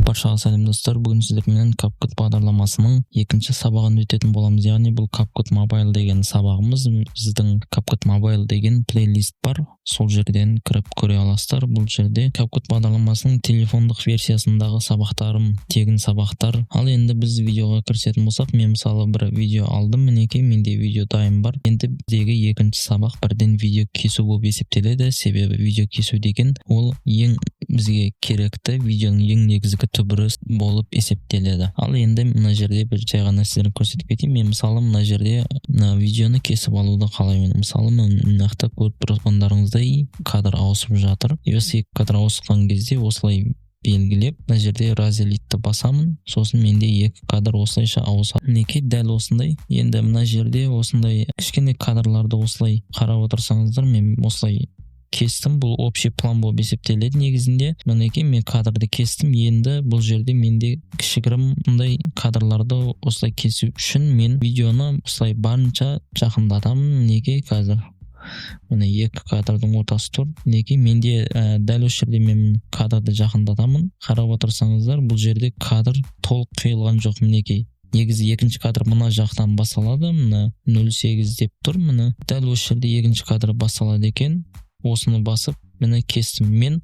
Баршаға сәлем достар. Бүгін сіздермен CapCut бағдарламасының екінші сабағын өтетін боламыз. Яғни бұл CapCut Mobile деген сабағымыз. Біздің CapCut Mobile деген плейлист бар. Сол жерден кіріп көре аласыздар. Бұл жерде CapCut бағдарламасының телефондық версиясындағы сабақтарым, тегін сабақтар. Ал енді біз видеоға кірісетін болсақ, мен мысалы бір видео алдым. Мінекей менде видео дайын бар. Енді біздегі екінші сабақ бірден видео кесу болып есептеледі. Себебі видео кесу деген ол ең бізге керекті видеоның ең негізгі түбірі болып есептеледі. Ал енді мына жерде бір жай ғана сіздерге көрсетіп кетейін. Мен мысалы мына жерде видеоны кесіп алуды қалаймын. Мысалы нақты көріп тұрғандарыңыздай кадр ауысып жатыр. Осы екі кадр ауысқан кезде осылай белгілеп, мына жерде разделитті басамын. Сосын менде екі кадр осылайша ауысады. Мінекей дәл осындай. Енді мына жерде осындай кішкене кадрларды осылай қарап отырсаңыздар, мен осылай кестім. Бұл общий план болып есептеледі негізінде. Мінекей мен кадрды кестім. Енді бұл жерде менде кішігірім мындай кадрларды осылай кесу үшін мен видеоны осылай барынша жақындатамын. Мінекей қазір міне екі кадрдың ортасы тұр. Мінекей менде дәл осы жерде мен кадрды жақындатамын. Қарап отырсаңыздар, бұл жерде кадр толық қиылған жоқ. Мінекей негізі екінші кадр мына жақтан басталады. Мына 0.8 деп тұр. Міне дәл осы жерде екінші кадр басталады екен. Осыны басып, мені кестім. Мен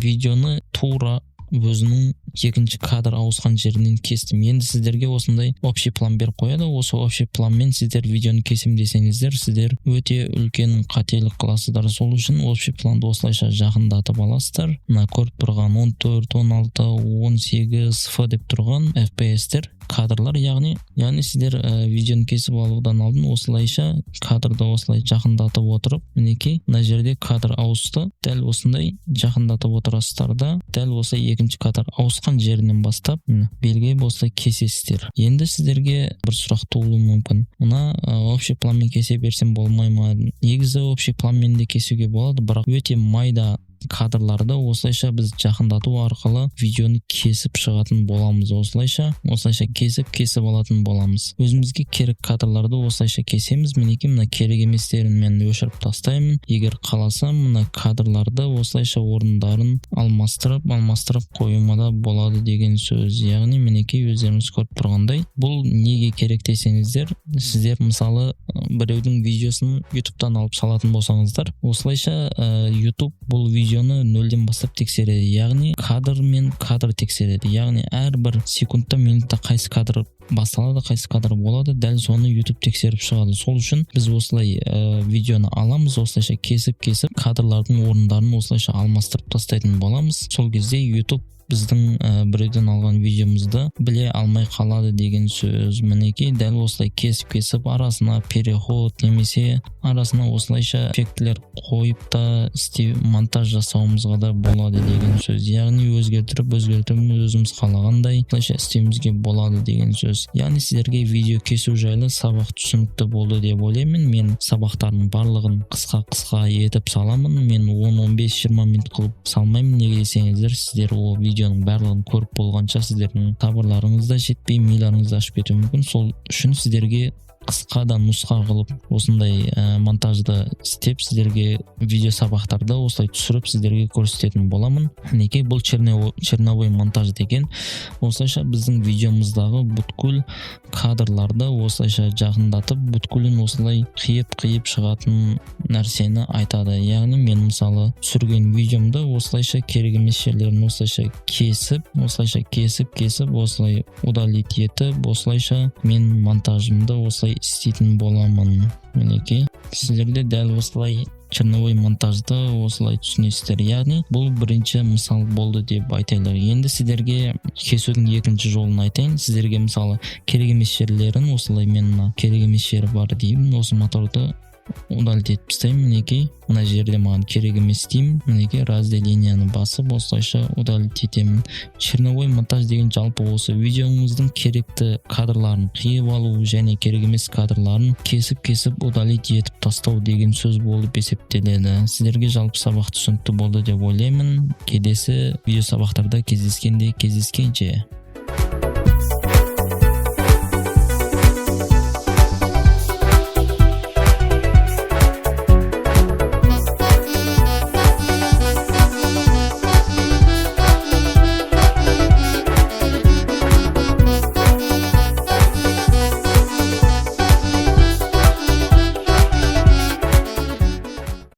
видеоны тура өзінің екінші кадр ауысқан жерінен кестім. Енді сіздерге осындай общий план беріп қояды. Осы общий планмен сіздер видеоны кесем десеңіздер, сіздер өте үлкен қателік қыласыздар. Сол үшін общий планды осылайша жақындатып аласыздар. Мына көріп тұрған 14, 16, 18 F деп тұрған FPS-тер кадрлар, яғни сіздер видеоны кесіп алудан алдын осылайша кадрды осылай жақындатып отырып, мінекей мына жерде кадр ауысты. Дәл осындай жақындатып отырасыздар да, дәл осы екінші кадр ауысқан жерінен бастап белгілеп осылай кесесіздер. Енді сіздерге бір сұрақ туылуы мүмкін. Мына общий планмен кесе берсем болмай ма? Негізі общий планмен де кесуге болады, бірақ өте майда кадрларды осылайша біз жақындату арқылы видеоны кесіп шығатын боламыз. Осылайша кесіп алатын боламыз. Өзімізге керек кадрларды осылайша кесеміз. Мінекей мына керек еместерін мен өшіріп тастаймын. Егер қаласам, мына кадрларды осылайша орындарын алмастырып қоюмада болады деген сөз. Яғни мінекей өздеріңіз көріп тұрғандай, бұл неге керек десеңіздер, сіздер мысалы біреудің видеосын YouTube'тан алып салатын болсаңыздар, осылайша YouTube бұл видеоны нөлден бастап тексереді. Яғни кадр мен кадр тексереді. Яғни әрбір секундта, минутта қайсы кадр басталады, қайсы кадр болады, дәл соны YouTube тексеріп шығады. Сол үшін біз осылай видеоны аламыз, осылайша кесіп кадрлардың орындарын осылайша алмастырып тастайтын боламыз. Сол кезде YouTube біздің біреуден алған видеомызды біле алмай қалады деген сөз. Мінекей дәл осылай кесіп арасына переход немесе арасына осылайша эффектілер қойып та монтаж жасауымызға да болады деген сөз. Яғни өзгертіп өзіміз қалағандай осылайша істеуімізге болады деген сөз. Яғни сіздерге видео кесу жайлы сабақ түсінікті болды деп ойлаймын. Мен сабақтардың барлығын қысқа етіп саламын. Мен 10-15-20 минут қылып салмаймын. Неге десеңіздер, сіздер ол видеоның барлығын көріп болғанша сіздердің сабырларыңыз да жетпей, миларыңыз да ашып кетуі мүмкін. Сол үшін сіздерге қысқадан нұсқа қылып осындай монтажды істеп, сіздерге видео сабақтарды осылай түсіріп сіздерге көрсететін боламын. Мінекей бұл черновой монтаж деген осылайша біздің видеомыздағы бүткіл кадрларды осылайша жақындатып, бүткілін осылай қиып шығатын нәрсені айтады. Яғни мен мысалы түсірген видеомды осылайша керек емес жерлерін осылайша кесіп, осылай удалить етіп, осылайша мен монтажымды осылай істейтін боламын. Мінекей сіздерде дәл осылай черновой монтажды осылай түсінесіздер. Яғни бұл бірінші мысал болды деп айтайлар. Енді сіздерге кесудің екінші жолын айтайын. Сіздерге мысалы керек емес жерлерін осылай мен керек емес жері бар деймін. Осы моторды удалить етіп тастаймын. Мінекей мына жерде маған керек емес деймін. Мінекей разделенияны басып осылайша удалить етемін. Черновой монтаж деген жалпы осы видеоңыздың керекті кадрларын қиып алу және керек емес кадрларын кесіп удалить етіп тастау деген сөз болып есептеледі. Сіздерге жалпы сабақ түсінікті болды деп ойлаймын. Келесі видео сабақтарда кездескенше